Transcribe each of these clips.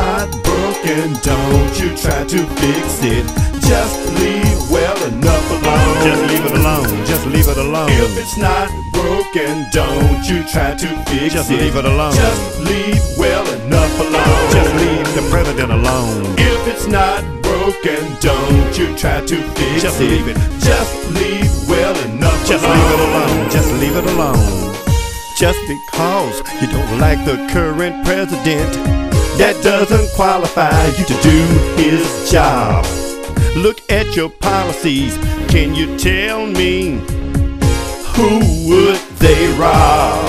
not broken, don't you try to fix it. Just leave well enough alone. Just leave it alone. Just leave it alone. If it's not broken, don't you try to fix it. Just leave it alone. Just leave well enough alone. Just leave the president alone. If it's not broken, don't you try to fix it. Just leave it. Just leave well enough Just alone. leave it alone. Just leave it alone. Just because you don't like the current president, that doesn't qualify you to do his job. Look at your policies. Can you tell me who would they rob?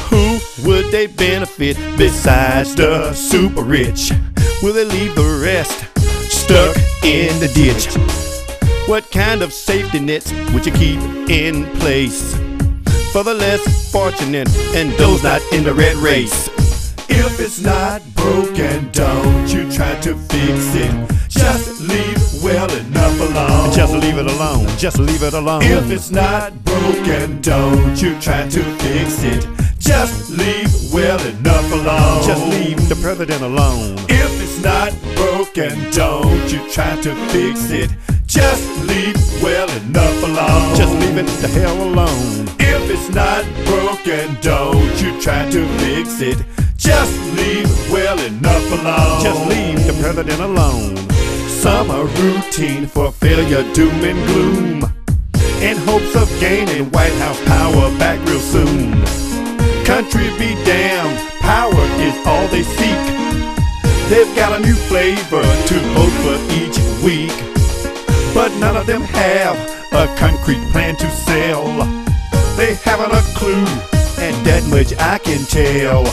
Who would they benefit besides the super rich? Will they leave the rest stuck in the ditch? What kind of safety nets would you keep in place for the less fortunate and those not in the red race? If it's not broken, don't you try to fix it. Just leave well enough alone. Just leave it alone. Just leave it alone. If it's not broken, don't you try to fix it. Just leave well enough alone. Just leave the president alone. If it's not broken, don't you try to fix it. Just leave well enough alone. Just leave it the hell alone. If it's not broken, don't you try to fix it. Just leave well enough alone. Just leave the president alone. Some are routine for failure, doom and gloom, in hopes of gaining White House power back real soon. Country be damned, power is all they seek. They've got a new flavor to vote for each week, but none of them have a concrete plan to sell. They haven't a clue, and that much I can tell.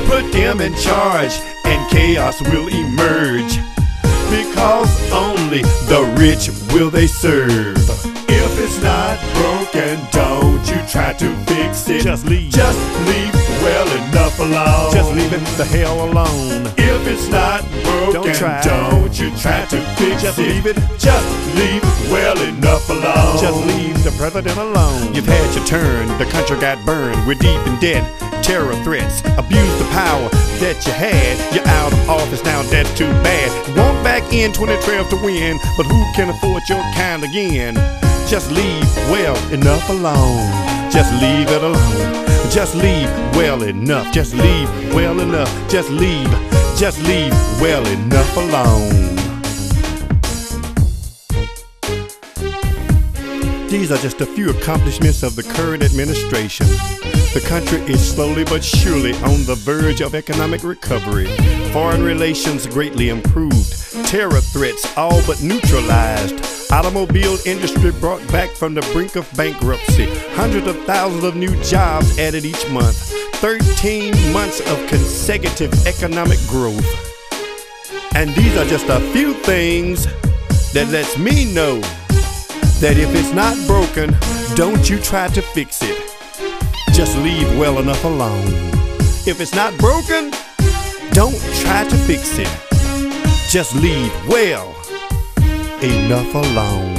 Put them in charge and chaos will emerge, because only the rich will they serve. If it's not broken, don't you try to fix it. Just leave. Just leave well enough alone. Just leave it the hell alone. If it's not broken, don't you try to fix Just it. leave it. Just leave well enough alone. Just leave the president alone. You've had your turn, the country got burned. We're deep in debt, terror threats, abuse the power that you had. You're out of office now, that's too bad. Want back in 2012 to win, but who can afford your kind again? Just leave well enough alone. Just leave it alone. Just leave well enough. Just leave well enough. Just leave well enough alone. These are just a few accomplishments of the current administration. The country is slowly but surely on the verge of economic recovery. Foreign relations greatly improved. Terror threats all but neutralized. Automobile industry brought back from the brink of bankruptcy. Hundreds of thousands of new jobs added each month. 13 months of consecutive economic growth. And these are just a few things that lets me know that if it's not broken, don't you try to fix it. Just leave well enough alone. If it's not broken, don't try to fix it. Just leave well enough alone.